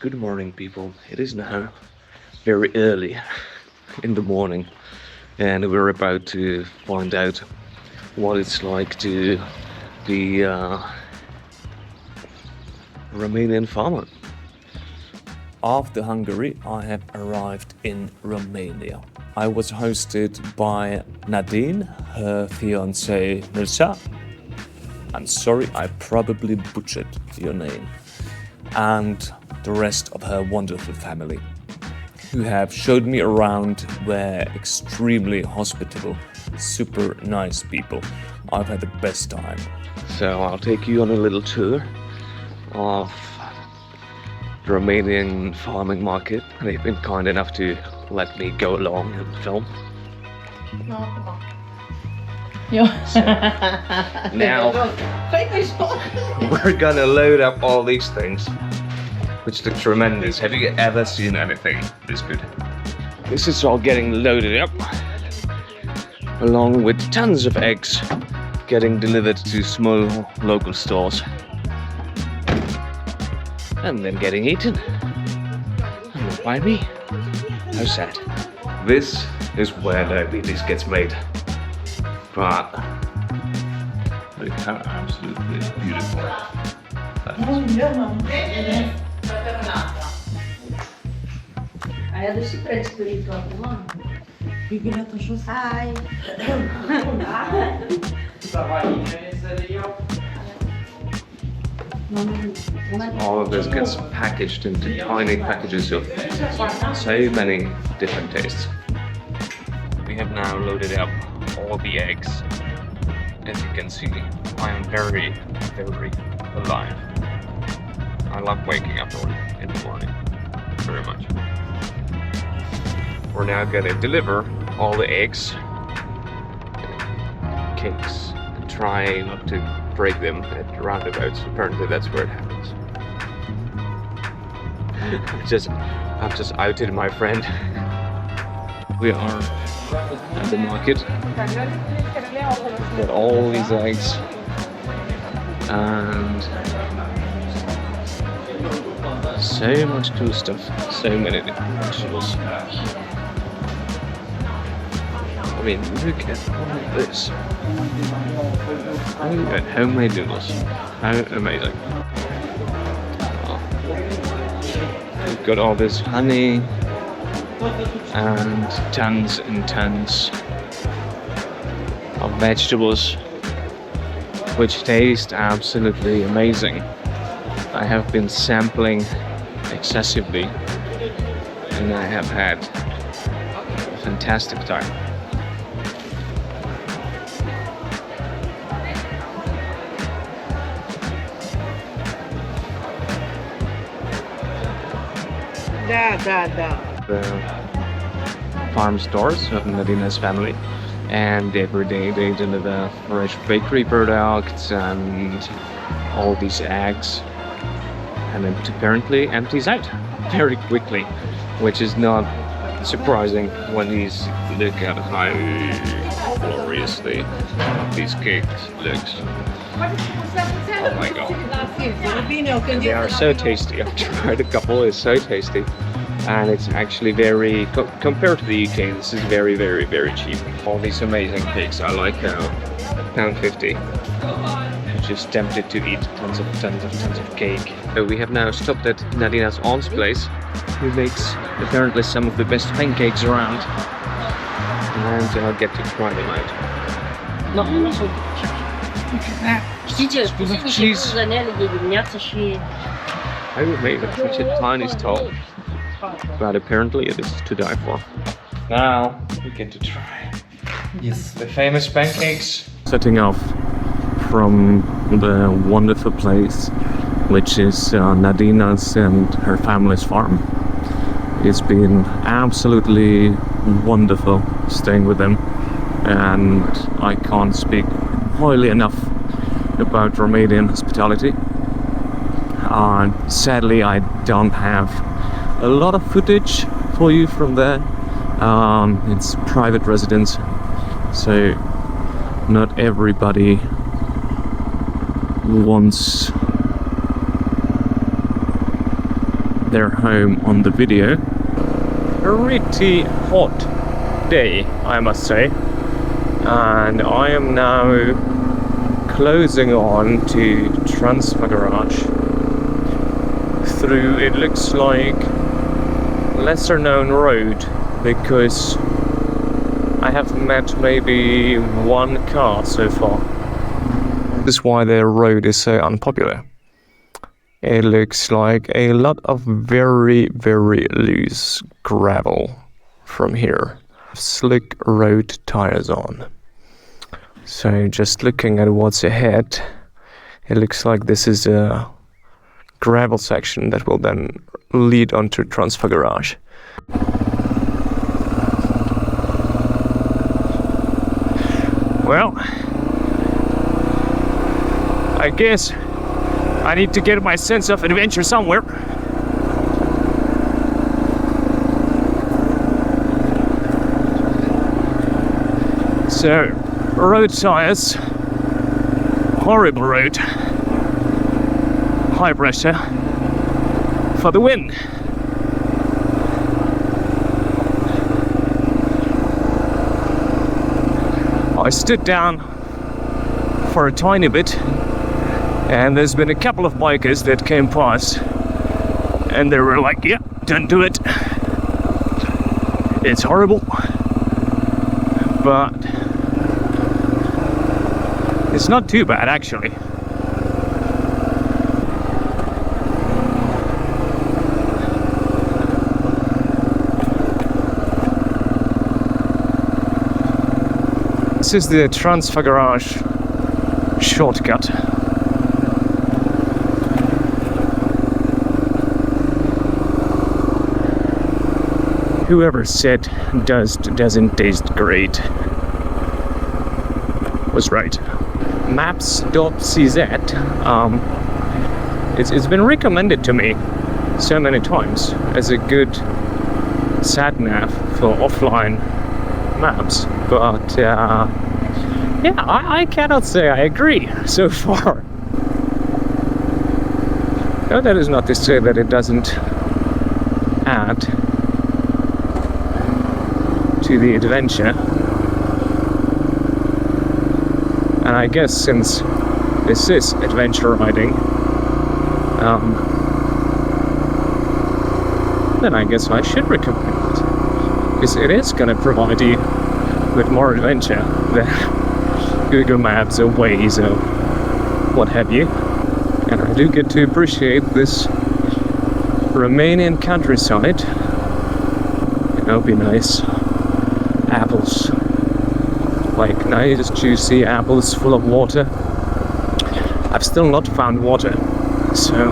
Good morning, people. It is now very early in the morning, and we're about to find out what it's like to be a Romanian farmer. After Hungary, I have arrived in Romania. I was hosted by Nadine, her fiancé Mircea. I'm sorry, I probably butchered your name. And the rest of her wonderful family, who have showed me around. Were extremely hospitable, super nice people. I've had the best time. So I'll take you on a little tour of the Romanian farming market. They've been kind enough to let me go along and film. So now we're gonna load up all these things, which look tremendous. Have you ever seen anything this good? This is all getting loaded up, along with tons of eggs getting delivered to small local stores and then getting eaten. And not by me. How sad. This is where diabetes gets made. But look how absolutely beautiful that is. Ai adus și prețurile acum? Bibiletul jos. Hai! All of this gets packaged into tiny packages of so many different tastes. We have now loaded up all the eggs. As you can see, I am very, very alive. I love waking up in the morning very much. We're now gonna deliver all the eggs, cakes, and try not to break them at roundabouts. Apparently that's where it happens. I've just outed my friend. We are at the market. Got all these eggs and so much cool stuff. So many different vegetables. I mean, look at all of this. Look at homemade noodles. How amazing. Oh. We've got all this honey and tons of vegetables, which taste absolutely amazing. I have been sampling excessively, and I have had a fantastic time. The farm stores of Nadina's family, and every day they deliver fresh bakery products and all these eggs, and it apparently empties out very quickly, which is not surprising when you look at how gloriously these cakes look. Oh my god. And they are so tasty. I've tried a couple, it's so tasty. And it's actually very, compared to the UK, this is very, very, very cheap. All these amazing cakes are like £1.50. I'm just tempted to eat tons of cake. So we have now stopped at Nadina's aunt's place, who makes apparently some of the best pancakes around. And I'll get to try them out. Știți, cheese. zănele de dimineață și... I would make it such a tiny stall, but apparently it is to die for. Now we get to try the famous pancakes. Setting off from the wonderful place, which is Nadina's and her family's farm. It's been absolutely wonderful staying with them, and I can't speak highly enough about Romanian hospitality. Sadly, I don't have a lot of footage for you from there. It's private residence, so not everybody wants their home on the video. Pretty hot day, I must say. And I am now closing on to Transfagarasan through, it looks like, lesser known road, because I have met maybe one car so far. This is why the road is so unpopular. It looks like a lot of very, very loose gravel from here. Slick road tires on. So just looking at what's ahead, it looks like this is a gravel section that will then lead onto Transfagarasan. Well, I guess I need to get my sense of adventure somewhere. So, road tires, horrible road, high pressure for the win. I stood down for a tiny bit, and there's been a couple of bikers that came past, and they were like, yeah, don't do it. It's horrible. But it's not too bad, actually. This is the Transfagarasan shortcut. Whoever said dust doesn't taste great was right. Maps.cz, it's been recommended to me so many times as a good sat-nav for offline maps, but yeah, I cannot say I agree so far. No, that is not to say that it doesn't add to the adventure. And I guess since this is adventure riding, then I guess I should recommend it, because it is going to provide you with more adventure than Google Maps or Waze or what have you. And I do get to appreciate this Romanian countryside. You know, be nice apples, like nice juicy apples full of water. I've still not found water, so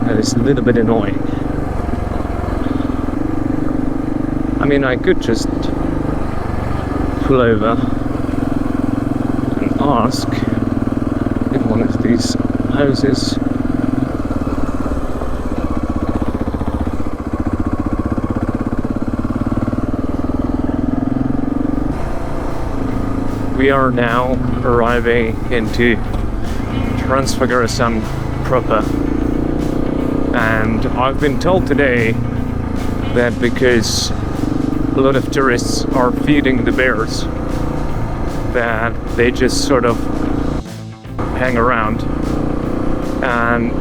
that is a little bit annoying. I mean, I could just pull over and ask in one of these houses. We are now arriving into Transfagarasan proper, and I've been told today that because a lot of tourists are feeding the bears, that they just sort of hang around, and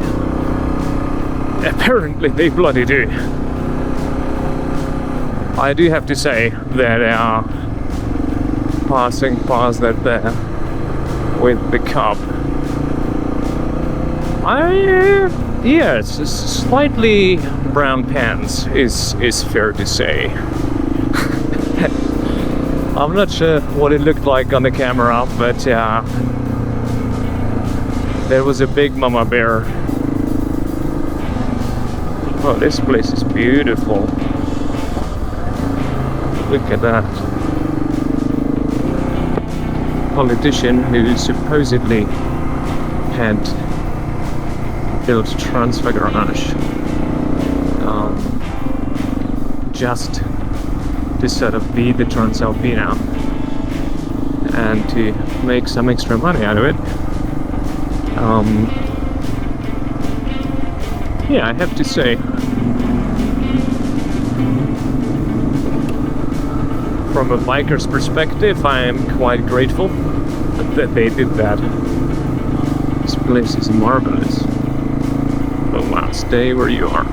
apparently they bloody do. I do have to say that passing past that bear with the cub, yes, slightly brown pants is fair to say. I'm not sure what it looked like on the camera, but there was a big mama bear. Oh, this place is beautiful. Look at that. Politician who supposedly had built Transfagarasan just to sort of be the Transalpina and to make some extra money out of it. Yeah, I have to say, from a biker's perspective, I am quite grateful that they did that. This place is marvelous. But wow, stay where you are.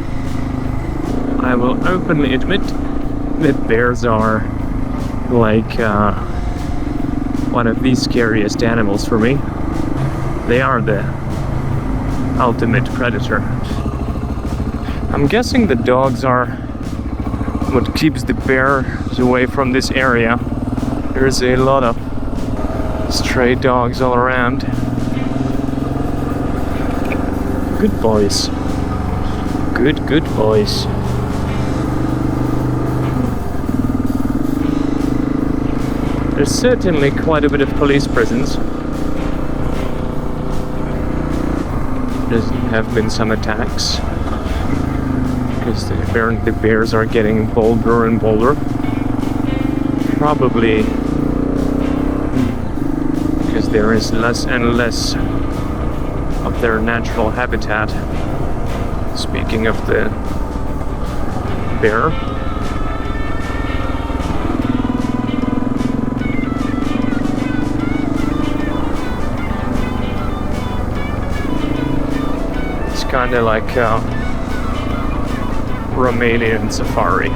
I will openly admit that bears are like one of the scariest animals for me. They are the ultimate predator. I'm guessing the dogs are what keeps the bears away from this area. There's a lot of stray dogs all around. Good boys. Good boys. There's certainly quite a bit of police presence. There have been some attacks, because apparently the bears are getting bolder and bolder. Probably because there is less and less of their natural habitat. Speaking of the bear, it's kind of like Romanian safari.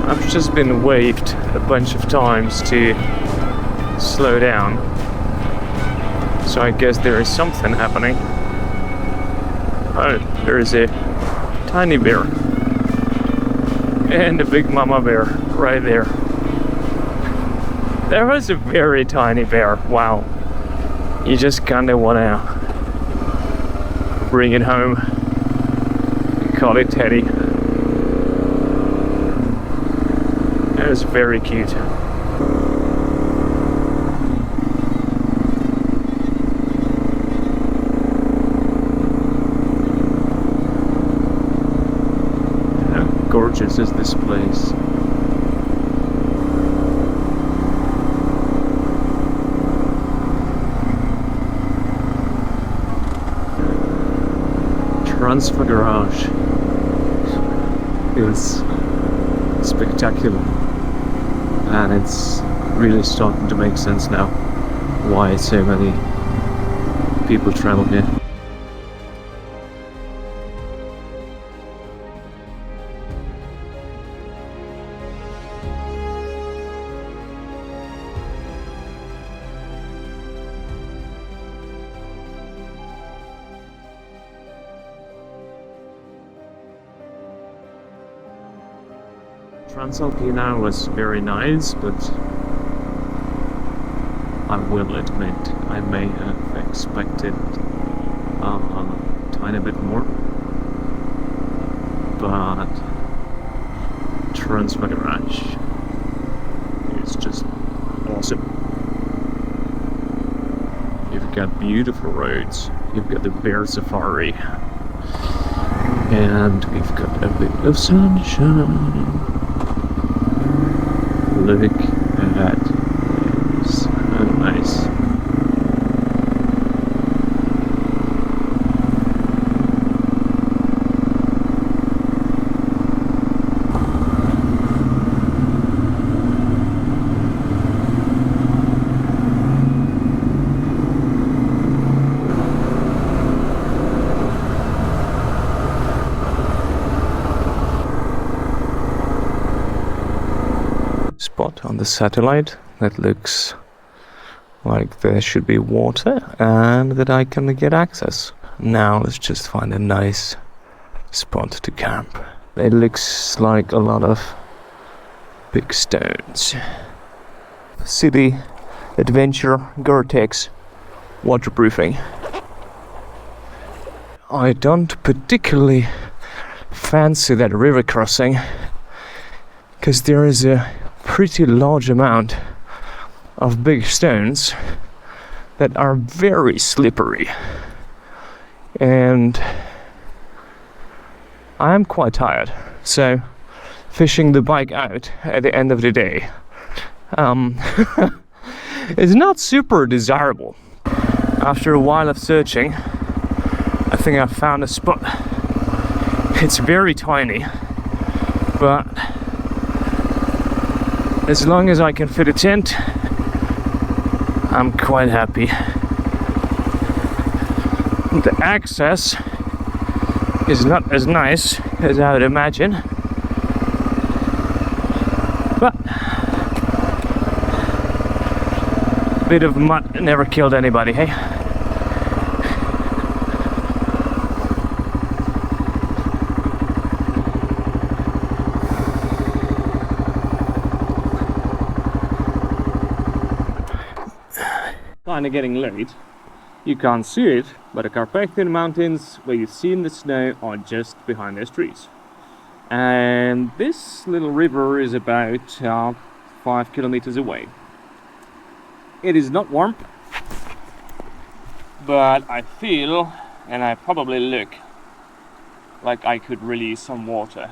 I've just been waved a bunch of times to slow down, so I guess there is something happening. Oh, there is a tiny bear and a big mama bear right there. There was a very tiny bear. Wow, you just kind of want to bring it home and call it Teddy. It was very cute. How gorgeous is this place? Transfagarasan is spectacular, and it's really starting to make sense now why so many people travel here. Transfagarasan was very nice, but I will admit I may have expected a tiny bit more. But Transfagarasan is just awesome. You've got beautiful roads, you've got the bear safari, and we've got a bit of sunshine. Look at that. So nice. Spot on the satellite that looks like there should be water and that I can get access. Now let's just find a nice spot to camp. It looks like a lot of big stones. City Adventure Gore-Tex waterproofing. I don't particularly fancy that river crossing, because there is a pretty large amount of big stones that are very slippery, and I'm quite tired, so fishing the bike out at the end of the day is not super desirable. After a while of searching, I think I found a spot. It's very tiny, but as long as I can fit a tent, I'm quite happy. The access is not as nice as I would imagine, but a bit of mud never killed anybody, hey? Kinda getting late. You can't see it, but the Carpathian Mountains, where you've seen the snow, are just behind those trees. And this little river is about 5 kilometers away. It is not warm, but I feel, and I probably look, like I could release some water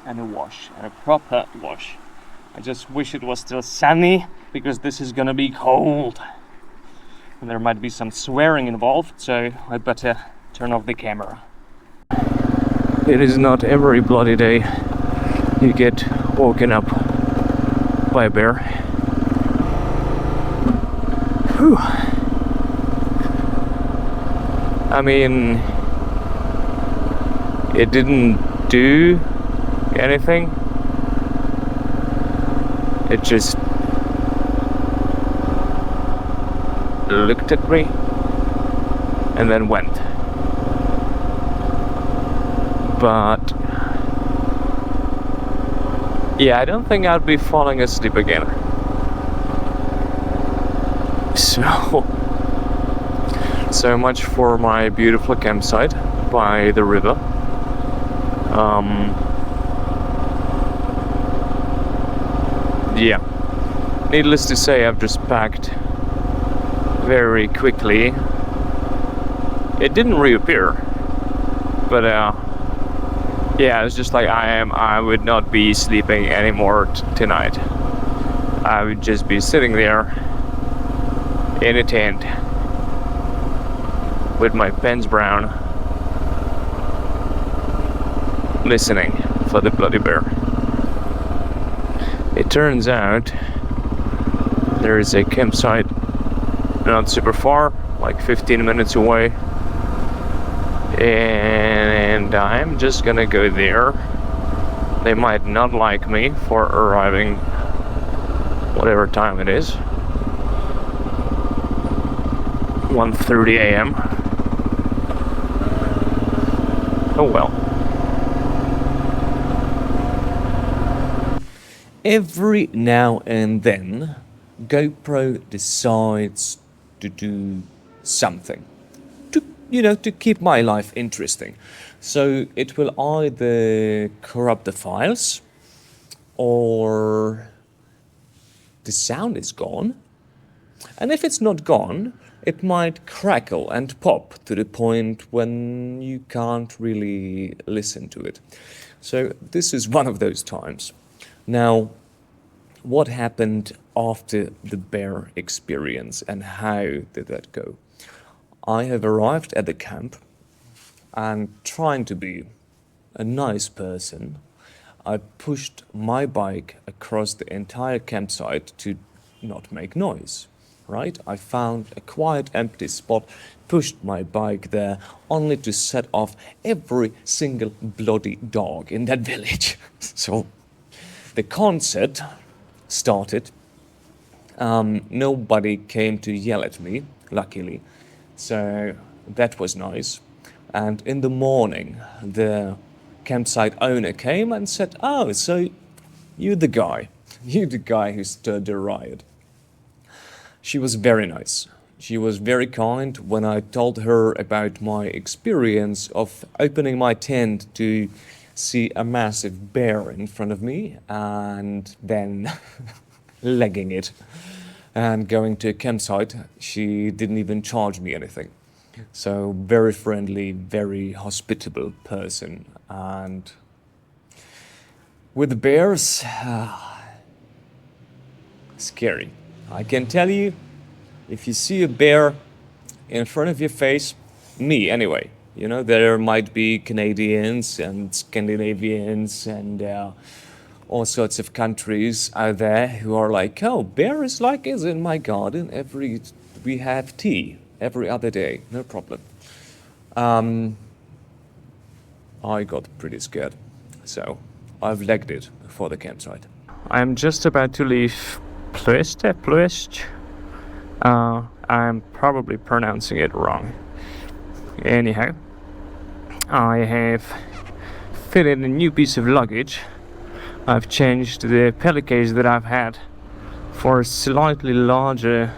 and a wash, and a proper wash. I just wish it was still sunny, because this is gonna be cold. And there might be some swearing involved, so I'd better turn off the camera. It is not every bloody day you get woken up by a bear. Whew. I mean, it didn't do anything. It just looked at me and then went. But yeah, I don't think I'd be falling asleep again. So much for my beautiful campsite by the river. Yeah, needless to say, I've just packed very quickly. It didn't reappear, but yeah, it's just like I would not be sleeping anymore tonight. I would just be sitting there in a tent with my pens brown, listening for the bloody bear. It turns out there is a campsite not super far, like 15 minutes away, and I'm just gonna go there. They might not like me for arriving whatever time it is, 1:30 a.m. Oh well. Every now and then, GoPro decides to do something to keep my life interesting. So it will either corrupt the files, or the sound is gone. And if it's not gone, it might crackle and pop to the point when you can't really listen to it. So this is one of those times. Now, what happened after the bear experience and how did that go? I have arrived at the camp, and trying to be a nice person, I pushed my bike across the entire campsite to not make noise, right? I found a quiet, empty spot, pushed my bike there, only to set off every single bloody dog in that village. So the concert started. Nobody came to yell at me, luckily, so that was nice. And in the morning, the campsite owner came and said, "Oh, so you're the guy who stirred the riot." She was very nice. She was very kind when I told her about my experience of opening my tent to see a massive bear in front of me and then legging it and going to a campsite. She didn't even charge me anything. So very friendly, very hospitable person. And with the bears, scary. I can tell you, if you see a bear in front of your face, me anyway, you know, there might be Canadians and Scandinavians and all sorts of countries out there who are like, oh, bear is in my garden. We have tea every other day, no problem. I got pretty scared, so I've legged it for the campsite. I'm just about to leave Ploiești. I'm probably pronouncing it wrong. Anyhow, I have fitted a new piece of luggage. I've changed the pillowcase that I've had for a slightly larger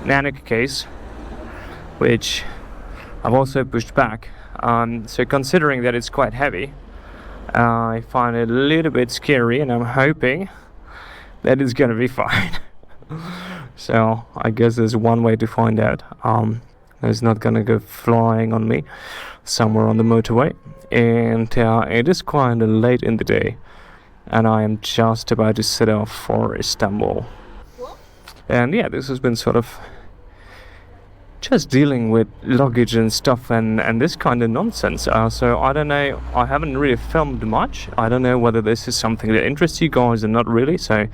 Nanik case, which I've also pushed back. So considering that it's quite heavy, I find it a little bit scary, and I'm hoping that it's gonna be fine. So I guess there's one way to find out. It's not gonna go flying on me somewhere on the motorway, and it is quite late in the day, and I am just about to set off for Istanbul. And yeah, this has been sort of just dealing with luggage and stuff and this kind of nonsense. So I don't know, I haven't really filmed much. I don't know whether this is something that interests you guys or not really. So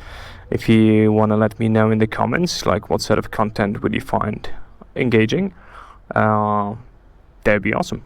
if you want to let me know in the comments, like what sort of content would you find engaging, that'd be awesome.